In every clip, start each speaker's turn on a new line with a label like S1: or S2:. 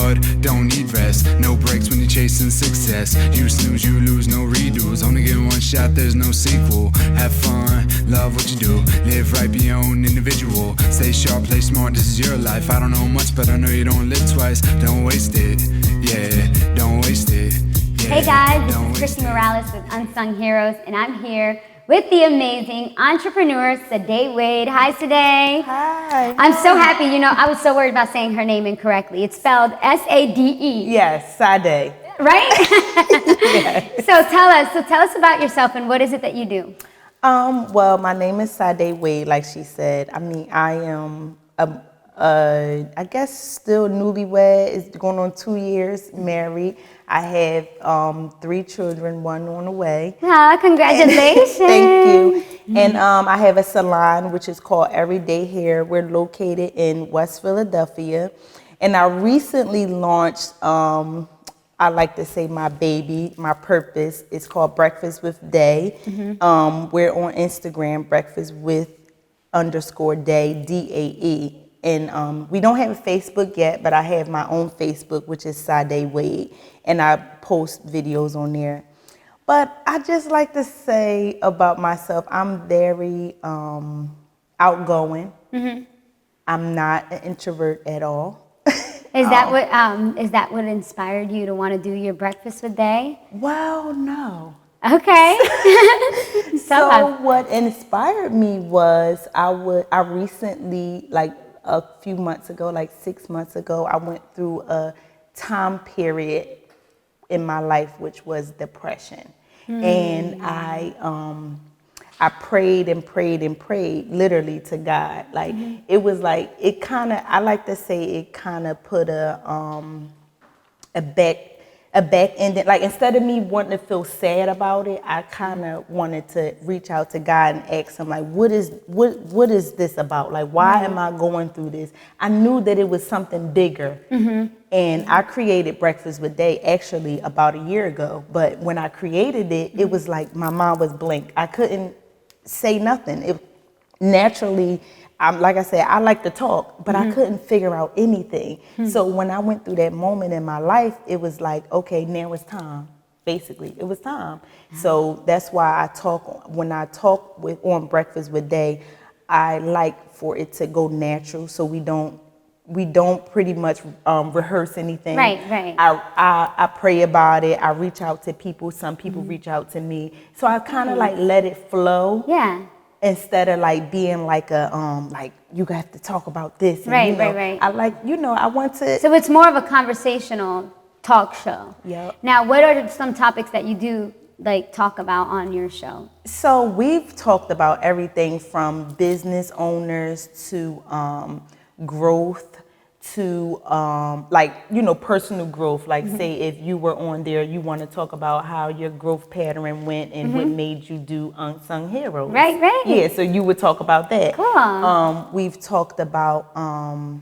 S1: hard, don't need rest. No breaks when you're chasing success. You snooze, you lose, no redos. Only get one shot, there's no sequel. Have fun, love what you do. Live right, be your own individual. Stay sharp, play smart, this is your life. I don't know much, but I know you don't live twice. Don't waste it, yeah, don't waste it. Yeah,
S2: hey guys, this is Chrissy Morales with Unsung Heroes, and I'm here with the amazing entrepreneur, Sade Wade. Hi, Sade.
S3: Hi.
S2: I'm so happy. You know, I was so worried about saying her name incorrectly. It's spelled S-A-D-E.
S3: Yes, Sade.
S2: Right?
S3: Yes.
S2: So tell us about yourself and what is it that you do?
S3: Well, my name is Sade Wade, like she said. I mean, I am, I guess, still newlywed. It's going on 2 years, married. I have 3 children, 1 on the way.
S2: Ah, congratulations.
S3: Thank you. And I have a salon, which is called Everyday Hair. We're located in West Philadelphia. And I recently launched, I like to say my baby, my purpose. It's called Breakfast with Day. We're on Instagram, breakfast with _day, D-A-E. And we don't have a Facebook yet, but I have my own Facebook, which is Sade Wade, and I post videos on there. But I just like to say about myself, I'm very outgoing. I'm not an introvert at all.
S2: Is that what inspired you to want to do your breakfast with Day?
S3: Well, no.
S2: Okay.
S3: So what inspired me was I recently, like a few months ago, like 6 months ago, I went through a time period in my life which was depression. And I prayed and prayed and prayed literally to God. Like it was like, it kind of, I like to say it kind of put a back ending. Like instead of me wanting to feel sad about it, I kind of wanted to reach out to God and ask him, like, what is this about? Like, why am I going through this? I knew that it was something bigger. And I created Breakfast with Day actually about a year ago. But when I created it, it was like my mind was blank. I couldn't say nothing. It naturally, like I said, I like to talk, but I couldn't figure out anything. So when I went through that moment in my life, it was like, okay, now it's time. Basically, it was time. So that's why when I talk on Breakfast with Day, I like for it to go natural, so we don't pretty much rehearse anything.
S2: Right.
S3: I pray about it. I reach out to people. Some people reach out to me. So I kind of like let it flow.
S2: Yeah.
S3: Instead of like being like like you have to talk about this. And,
S2: Right.
S3: I like, I want to.
S2: So it's more of a conversational talk show.
S3: Yep.
S2: Now, what are some topics that you do like talk about on your show?
S3: So we've talked about everything from business owners to growth to personal growth. Like say if you were on there, you want to talk about how your growth pattern went and what made you do Unsung Heroes.
S2: Right.
S3: Yeah, so you would talk about that.
S2: Cool.
S3: We've talked about a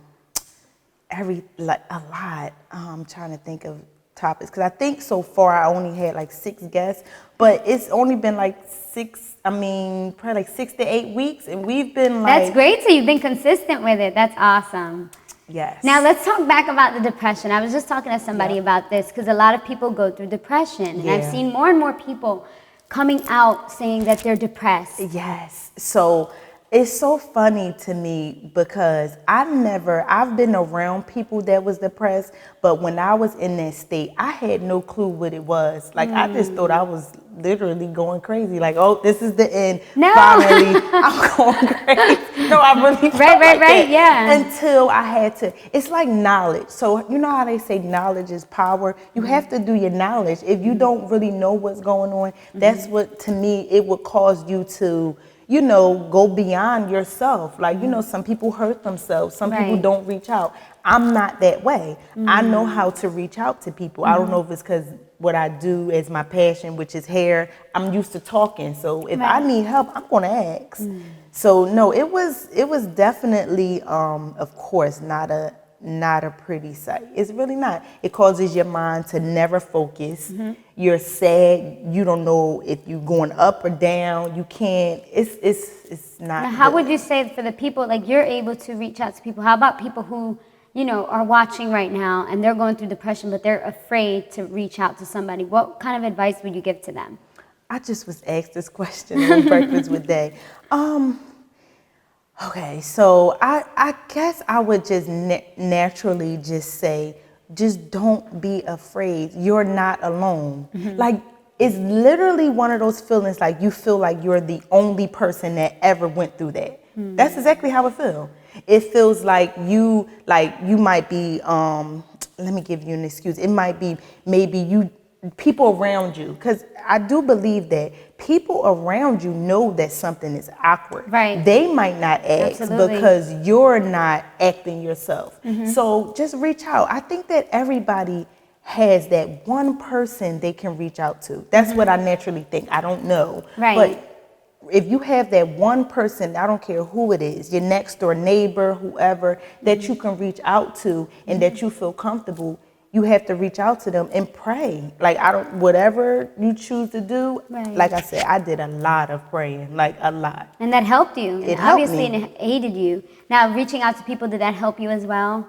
S3: lot. I'm trying to think of topics because I think so far I only had like 6 guests, but it's only been like probably like 6 to 8 weeks, and we've been like.
S2: That's great. So you've been consistent with it. That's awesome.
S3: Yes.
S2: Now let's talk back about the depression. I was just talking to somebody about this because a lot of people go through depression, and I've seen more and more people coming out saying that they're depressed.
S3: Yes. So it's so funny to me because I've been around people that was depressed, but when I was in that state, I had no clue what it was. Like I just thought I was literally going crazy. Like, oh, this is the end.
S2: No.
S3: Finally, I'm going crazy. No, I really felt
S2: Right,
S3: that.
S2: yeah.
S3: Until I had to. It's like knowledge. So you know how they say knowledge is power? You have to do your knowledge. If you don't really know what's going on, that's what, to me, it would cause you to, go beyond yourself. Like, some people hurt themselves. Some people don't reach out. I'm not that way. I know how to reach out to people. I don't know if it's because what I do is my passion, which is hair. I'm used to talking. So if I need help, I'm going to ask. So no, it was definitely, of course, not a pretty sight. It's really not. It causes your mind to never focus. You're sad. You don't know if you're going up or down. You can't. It's not.
S2: Now, how
S3: good.
S2: would you say for the people, like you're able to reach out to people? How about people who are watching right now and they're going through depression, but they're afraid to reach out to somebody, what kind of advice would you give to them?
S3: I just was asked this question on Breakfast with Day. Okay, so I guess I would just naturally just say, just don't be afraid. You're not alone. Like, it's literally one of those feelings like you feel like you're the only person that ever went through that. That's exactly how it feels. It feels like you might be, let me give you an excuse. It might be maybe people around you, because I do believe that people around you know that something is awkward. Right. They might not ask because you're not acting yourself. So just reach out. I think that everybody has that one person they can reach out to. That's what I naturally think. I don't know. Right. But if you have that one person, I don't care who it is, your next door neighbor, whoever, that you can reach out to and that you feel comfortable, you have to reach out to them and pray. Like, whatever you choose to do, like I said, I did a lot of praying, like a lot. And that helped you. It helped obviously, me. And it aided you. Now, reaching out to people, did that help you as well?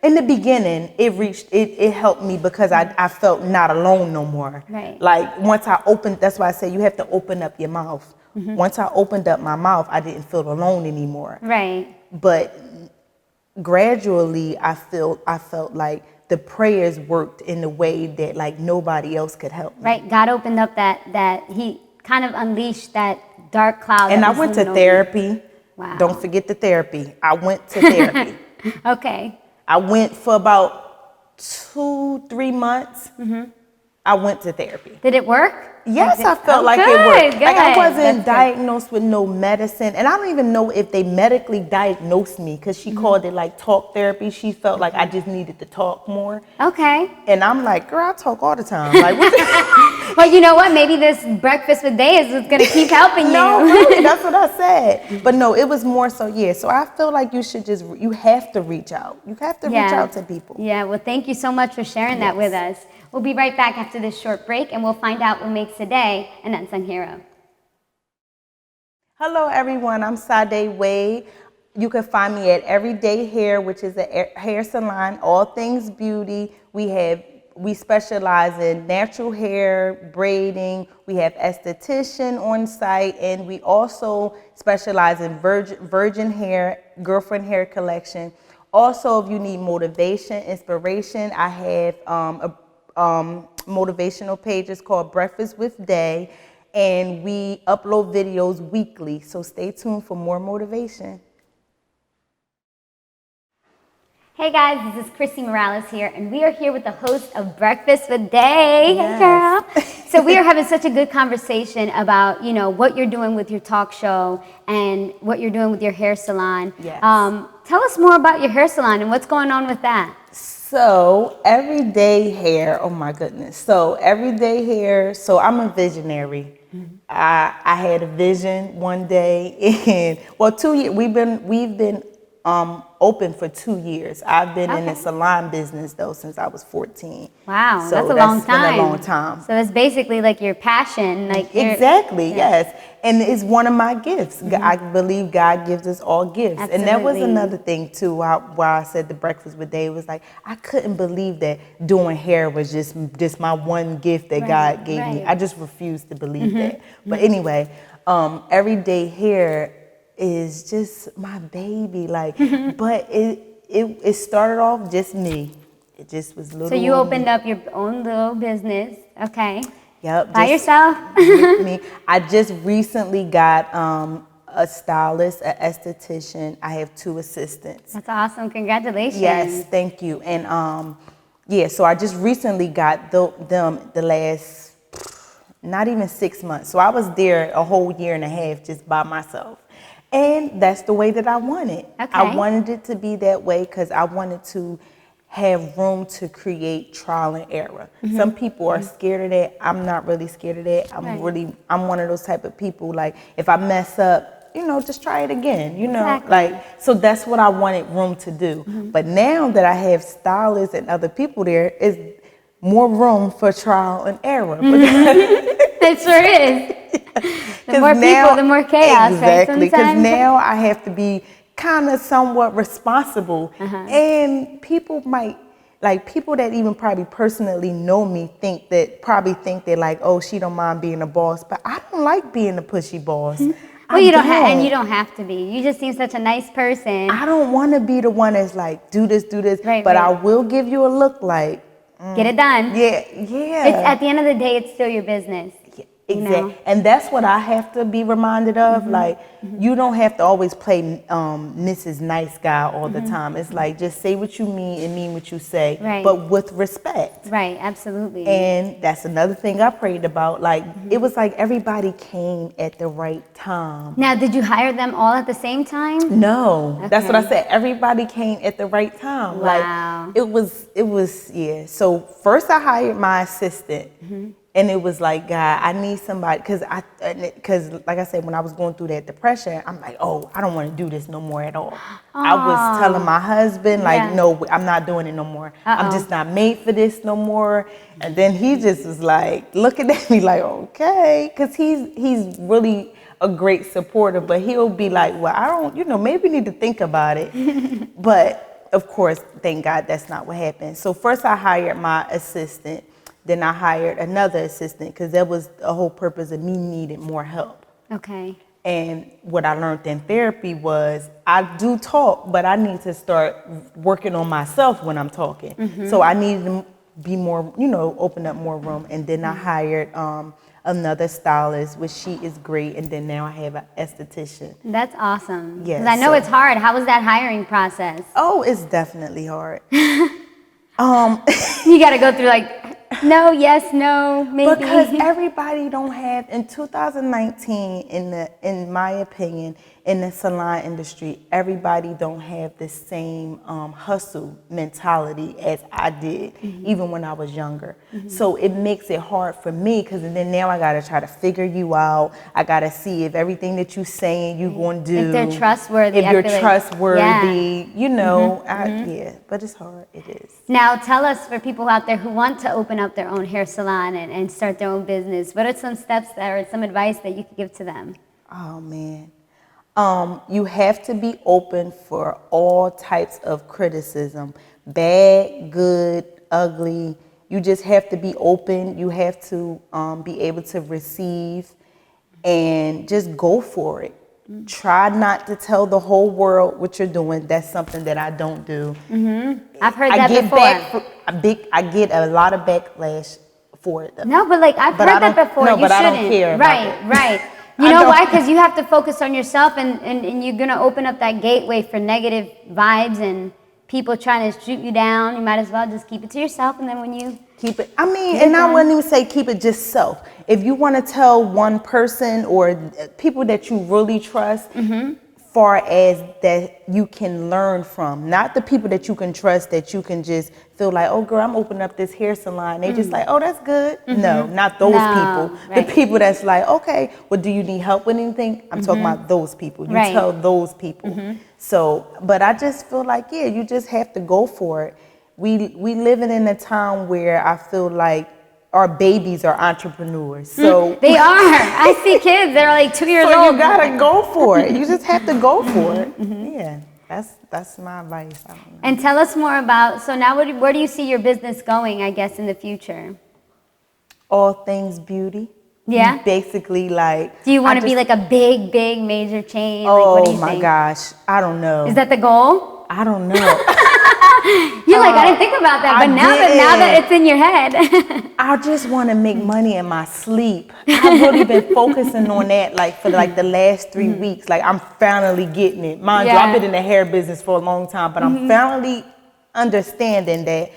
S3: In the beginning, it helped me because I felt not alone no more. Right. Like, once I opened, that's why I say you have to open up your mouth. Once I opened up my mouth, I didn't feel alone anymore. Right. But gradually, I felt like the prayers worked in a way that like nobody else could help me. Right. God opened up that he kind of unleashed that dark cloud. And I went to therapy. Wow. Don't forget the therapy. I went to therapy. Okay. I went for about 2-3 months. I went to therapy. Did it work? Yes, I felt like it worked. Like, I wasn't diagnosed with no medicine. And I don't even know if they medically diagnosed me, because she called it like talk therapy. She felt like I just needed to talk more. Okay. And I'm like, girl, I talk all the time. Like, well, you know what? Maybe this Breakfast with Day is going to keep helping you. No, really, that's what I said. But no, it was more so, So I feel like you have to reach out. You have to reach out to people. Yeah, well, thank you so much for sharing that with us. We'll be right back after this short break, and we'll find out what makes today an unsung hero. Hello, everyone. I'm Sade Wade. You can find me at Everyday Hair, which is a hair salon, all things beauty. We specialize in natural hair, braiding. We have esthetician on site, and we also specialize in virgin hair, girlfriend hair collection. Also, if you need motivation, inspiration, I have motivational pages called Breakfast with Day, and we upload videos weekly, so stay tuned for more motivation. Hey guys, this is Chrissy Morales here, and we are here with the host of Breakfast with Day. Yes. Hey girl. So we are having such a good conversation about, what you're doing with your talk show and what you're doing with your hair salon. Yes. Tell us more about your hair salon and what's going on with that. So Everyday Hair, oh my goodness. So Everyday Hair, so I'm a visionary. I had a vision one day, and 2 years, we've been open for 2 years. I've been in the salon business though since I was 14. Wow, so that's a long time. Been a long time. So it's basically like your passion, like exactly, yes. And it's one of my gifts. I believe God gives us all gifts. Absolutely. And that was another thing too. Why I said the Breakfast with Day was like I couldn't believe that doing hair was just my one gift that God gave me. I just refused to believe that. But anyway, Everyday Hair is just my baby, like, but it started off just me. It just was little. So you opened up your own little business, okay? Yep. By yourself? With me. I just recently got a stylist, an esthetician. I have 2 assistants. That's awesome. Congratulations. Yes, thank you. And so I just recently got them the last not even 6 months. So I was there a whole year and a half just by myself. And that's the way that I want it. Okay. I wanted it to be that way because I wanted to have room to create trial and error. Some people are scared of that. I'm not really scared of that. I'm one of those type of people, like, if I mess up, just try it again, Exactly. So that's what I wanted room to do. But now that I have stylists and other people there, is more room for trial and error. It sure is. The more people, the more chaos, exactly, because now I have to be kind of somewhat responsible. And people might, like people that even probably personally know me think that like, oh, she don't mind being a boss, but I don't like being a pushy boss.
S2: Well, you don't have, and you don't have to be. You just seem such a nice person.
S3: I don't want to be the one that's like, do this,
S2: right,
S3: but
S2: right.
S3: I will give you a look like,
S2: get it done.
S3: Yeah.
S2: It's at the end of the day, it's still your business.
S3: Exactly.
S2: You know?
S3: And that's what I have to be reminded of. Like, you don't have to always play Mrs. Nice Guy all the time. It's like, just say what you mean and mean what you say, but with respect.
S2: Right, absolutely.
S3: And that's another thing I prayed about. Like, it was like everybody came at the right time.
S2: Now, did you hire them all at the same time?
S3: No, that's what I said. Everybody came at the right time.
S2: Wow.
S3: Like, it was, yeah. So first I hired my assistant. And it was like, God, I need somebody, because like I said, when I was going through that depression, I'm like, oh, I don't want to do this no more at all. I was telling my husband, like, no, I'm not doing it no more. I'm just not made for this no more. And then he just was like, looking at me like, okay, because he's really a great supporter, but he'll be like, well, I don't, maybe we need to think about it. But of course, thank God that's not what happened. So first I hired my assistant. Then I hired another assistant because that was the whole purpose of me needing more help.
S2: Okay.
S3: And what I learned in therapy was I do talk, but I need to start working on myself when I'm talking. So I needed to be more, open up more room. And then I hired another stylist, which she is great. And then now I have an esthetician.
S2: That's awesome.
S3: Yeah.
S2: Because I know it's hard. How was that hiring process?
S3: Oh, it's definitely hard.
S2: You got to go through like, no, yes, no, maybe.
S3: Because everybody don't have, in 2019, in my opinion, in the salon industry, everybody don't have the same hustle mentality as I did, even when I was younger. So it makes it hard for me, because then now I gotta try to figure you out. I gotta see if everything that you're saying you're gonna do.
S2: If they're trustworthy.
S3: If you're trustworthy, yeah, but it's hard, it is.
S2: Now tell us, for people out there who want to open up their own hair salon and start their own business, what are some steps or some advice that you could give to them?
S3: Oh, man. You have to be open for all types of criticism, bad, good, ugly. You just have to be open. You have to be able to receive and just go for it. Try not to tell the whole world what you're doing. That's something that I don't do.
S2: I've heard that before.
S3: I get a lot of backlash for it, though.
S2: No, but like I've heard that before.
S3: No,
S2: you
S3: but
S2: shouldn't.
S3: I don't care about it.
S2: Right. You know why? Because you have to focus on yourself, and you're going to open up that gateway for negative vibes and people trying to shoot you down. You might as well just keep it to yourself, and then when you
S3: keep it, I wouldn't even say keep it just self. If you want to tell one person or people that you really trust, far as that you can learn from, not the people that you can trust that you can just feel like, oh girl, I'm opening up this hair salon. They just like, oh, that's good. No, not those people. Right. The people that's like, okay, well, do you need help with anything? I'm talking about those people. You tell those people. So, but I just feel like, yeah, you just have to go for it. We living in a time where I feel like our babies are entrepreneurs. So
S2: they are. I see kids, they're like 2 years old.
S3: So you gotta go for it. You just have to go for it. Yeah, that's my advice. I don't know.
S2: And tell us more about, so now where do you see your business going, I guess, in the future?
S3: All things beauty.
S2: Yeah?
S3: Basically, like.
S2: Do you want to be like a big major chain?
S3: Oh,
S2: like, what do you
S3: my
S2: think?
S3: gosh. I don't know.
S2: Is that the goal?
S3: I don't know.
S2: You're like, I didn't think about that, but now that it's in your head.
S3: I just want to make money in my sleep. I've really been focusing on that for the last 3 weeks. Like, I'm finally getting it. Mind you, I've been in the hair business for a long time, but I'm finally understanding that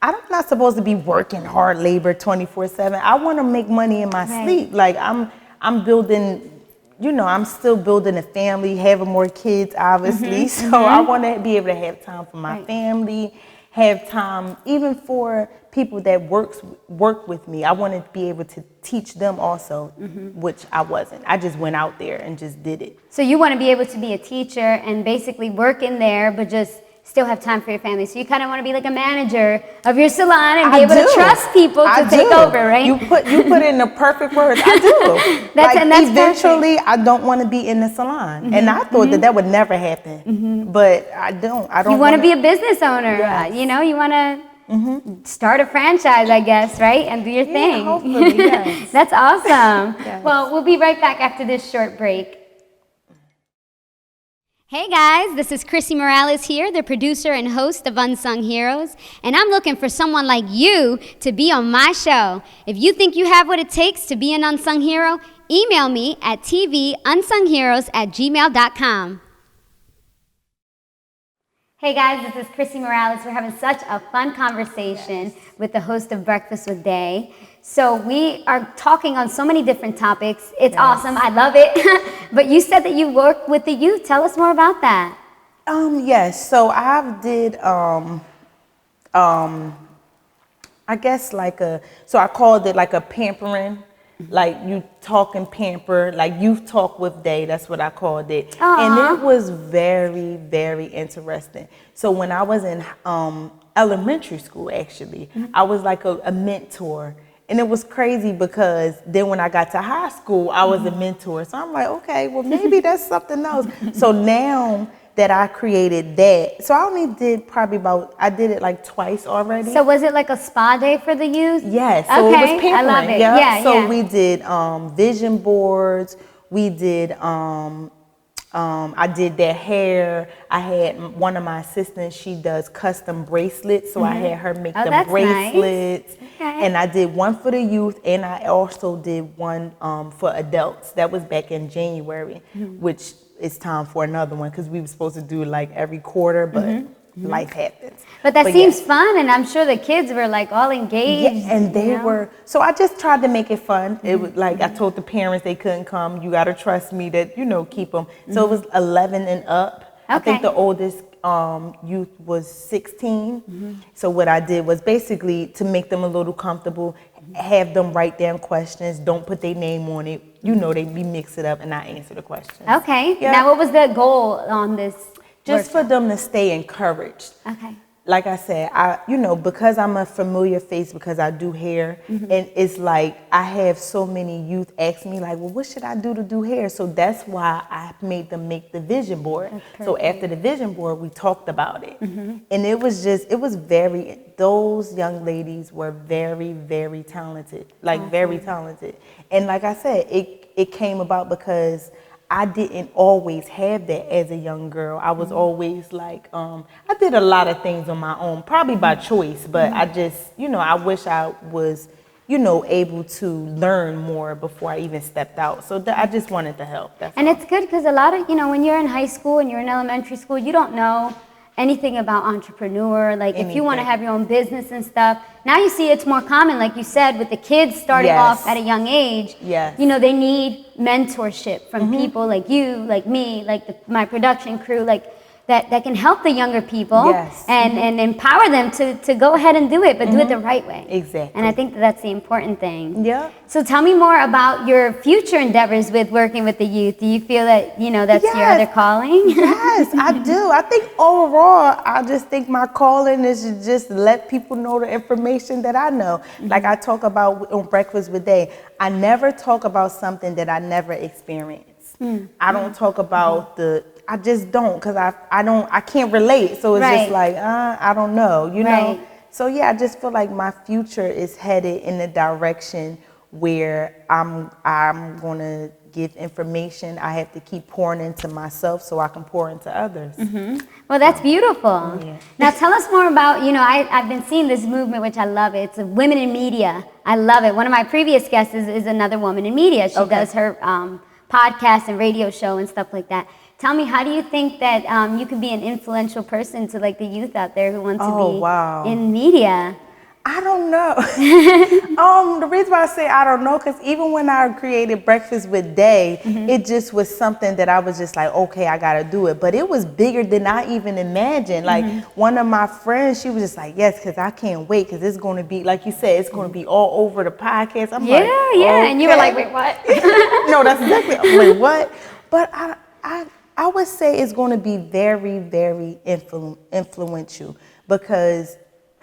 S3: I'm not supposed to be working hard labor 24/7. I want to make money in my sleep. Like, I'm building, I'm still building a family, having more kids, obviously. So I want to be able to have time for my family, have time even for people that work with me. I want to be able to teach them also, which I wasn't. I just went out there and just did it.
S2: So you want to be able to be a teacher and basically work in there, but just still have time for your family. So you kind of want to be like a manager of your salon and be able to trust people to take over, right?
S3: You put in the perfect words. I do. That's eventually, perfect. I don't want to be in the salon, and I thought that would never happen, but I don't.
S2: You want to be a business owner.
S3: Yes.
S2: You know, you want to start a franchise, I guess, right, and do your thing.
S3: Hopefully, yes.
S2: That's awesome.
S3: Yes.
S2: Well, we'll be right back after this short break. Hey guys, this is Chrissy Morales here, the producer and host of Unsung Heroes, and I'm looking for someone like you to be on my show. If you think you have what it takes to be an unsung hero, email me at tvunsungheroes@gmail.com. Hey guys, this is Chrissy Morales. We're having such a fun conversation with the host of Breakfast with Day. So we are talking on so many different topics. It's awesome. I love it. But you said that you work with the youth. Tell us more about that.
S3: Yes. So I did, I guess so I called it like a pampering, like you talk and pamper, like youth talk with Day. That's what I called it. And it was very, very interesting. So when I was in elementary school, actually, I was like a mentor. And it was crazy because then when I got to high school, I was a mentor. So I'm like, okay, well, maybe that's something else. So now that I created that, so I only did I did it like twice already.
S2: So was it like a spa day for the youth?
S3: Yes. So it was pampering.
S2: I love it.
S3: Yeah. So we did vision boards. We did I did their hair. I had one of my assistants, she does custom bracelets, so I had her make them bracelets.
S2: Nice. Okay.
S3: And I did one for the youth, and I also did one for adults. That was back in January, which is time for another one because we were supposed to do like every quarter, but life happens.
S2: But that seems fun, and I'm sure the kids were like all engaged.
S3: Yeah, and they were. So I just tried to make it fun. It was like I told the parents they couldn't come. You got to trust me that keep them. So it was 11 and up.
S2: Okay.
S3: I think the oldest youth was 16. So what I did was basically to make them a little comfortable, have them write down questions. Don't put their name on it. We mix it up, and I answer the questions.
S2: Okay.
S3: Yeah.
S2: Now, what was the goal on this?
S3: Just for them to stay encouraged.
S2: Okay.
S3: Like I said, because I'm a familiar face because I do hair, and it's like I have so many youth ask me like, well, what should I do to do hair? So that's why I made them make the vision board. So after the vision board, we talked about it. And those young ladies were very, very talented, very talented. And like I said, it came about because I didn't always have that as a young girl. I was always like, I did a lot of things on my own, probably by choice, but I just, I wish I was, able to learn more before I even stepped out. So I just wanted to help.
S2: It's good because a lot of, when you're in high school and you're in elementary school, you don't know anything about entrepreneur, if you want to have your own business and stuff. Now you see it's more common, like you said, with the kids starting off at a young age.
S3: Yes.
S2: They need mentorship from people like you, like me, my production crew, that can help the younger people and empower them to go ahead and do it, but do it the right way.
S3: Exactly.
S2: And I think that's the important thing.
S3: Yeah.
S2: So tell me more about your future endeavors with working with the youth. Do you feel that, that's your other calling?
S3: Yes, I do. I think overall, I just think my calling is to just let people know the information that I know. Like I talk about on Breakfast with Day, I never talk about something that I never experienced. I don't talk about I just don't, because I can't relate. So it's just like, I don't know, know? So yeah, I just feel like my future is headed in the direction where I'm gonna give information. I have to keep pouring into myself so I can pour into others.
S2: Well, that's beautiful. Yeah. Now tell us more about, I've been seeing this movement, which I love it. It's women in media. I love it. One of my previous guests is another woman in media. She does her podcast and radio show and stuff like that. Tell me, how do you think that you can be an influential person to the youth out there who want to be in media?
S3: I don't know. The reason why I say I don't know, because even when I created Breakfast with Day, it just was something that I was just like, okay, I got to do it. But it was bigger than I even imagined. One of my friends, she was just like, yes, because I can't wait, because it's going to be, like you said, it's going to be all over the podcast. I'm like, okay.
S2: And you were like, wait, what?
S3: No, that's exactly, I'm like, what? But I I would say it's going to be very, very influential because,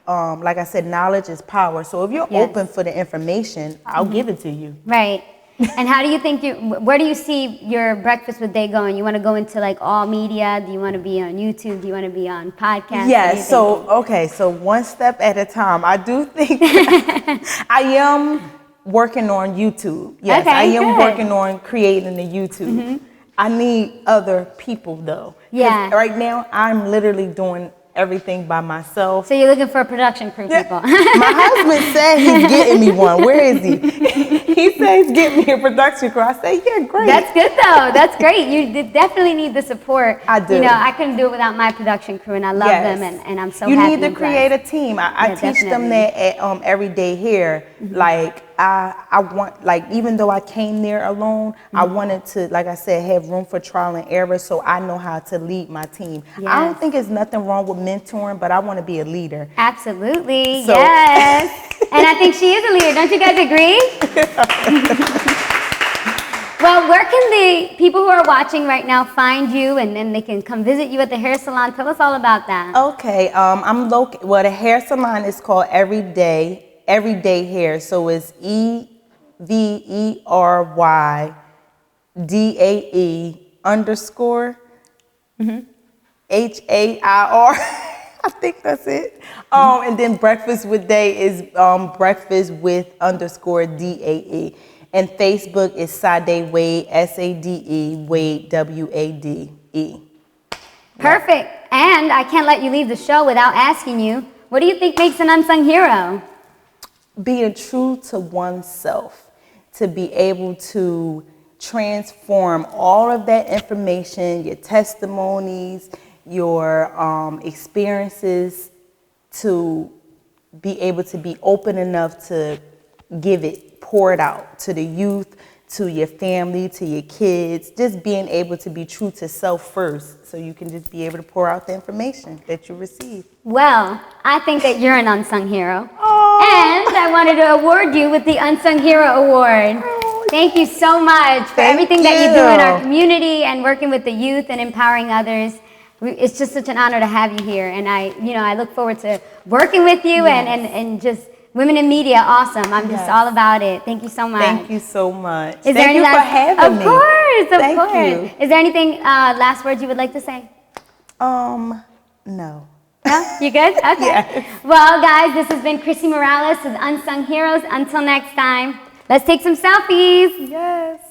S3: like I said, knowledge is power. So if you're open for the information, I'll give it to you.
S2: Right. And how do you think where do you see your Breakfast with Day going? You want to go into like all media? Do you want to be on YouTube? Do you want to be on podcasts?
S3: Yes. So one step at a time. I do think I am working on YouTube. Yes,
S2: okay,
S3: I am
S2: good.
S3: working on creating the YouTube. I need other people though.
S2: Yeah.
S3: Right now, I'm literally doing everything by myself.
S2: So you're looking for production crew people.
S3: My husband said he's getting me one. Where is he? He says he's getting me a production crew. I say, yeah, great.
S2: That's good though. That's great. You definitely need the support.
S3: I do.
S2: You know, I couldn't do it without my production crew, and I love them, and I'm so
S3: you
S2: happy.
S3: You need to create a team. I teach them that at Everyday Hair. Like I want, like, even though I came there alone, I wanted to, like I said, have room for trial and error, so I know how to lead my team. I don't think there's nothing wrong with mentoring, but I want to be a leader.
S2: Absolutely, yes. And I think she is a leader. Don't you guys agree? Well, where can the people who are watching right now find you, and then they can come visit you at the hair salon? Tell us all about that. Okay,
S3: I'm local. Well, the hair salon is called Everyday Hair. So it's EVERYDAE_HAIR. I think that's it. And then Breakfast with Day is breakfast with _DAE. And Facebook is Sade Wade, SADE, Wade, WADE.
S2: Perfect. And I can't let you leave the show without asking you, what do you think makes an unsung hero?
S3: Being true to oneself, to be able to transform all of that information, your testimonies, your experiences, to be able to be open enough to give it, pour it out to the youth, to your family, to your kids, just being able to be true to self first, so you can just be able to pour out the information that you receive.
S2: Well, I think that you're an unsung hero. And I wanted to award you with the Unsung Hero Award. Thank you so much for everything that you do in our community and working with the youth and empowering others. It's just such an honor to have you here, and I look forward to working with you and just women in media. Awesome. I'm just all about it. Thank you so much.
S3: Thank you so much.
S2: Thank you for having
S3: me.
S2: Of course.
S3: Thank you.
S2: Is there anything last words you would like to say?
S3: No.
S2: No? You good? Okay.
S3: Yes.
S2: Well, guys, this has been Chrissy Morales with Unsung Heroes. Until next time, let's take some selfies.
S3: Yes.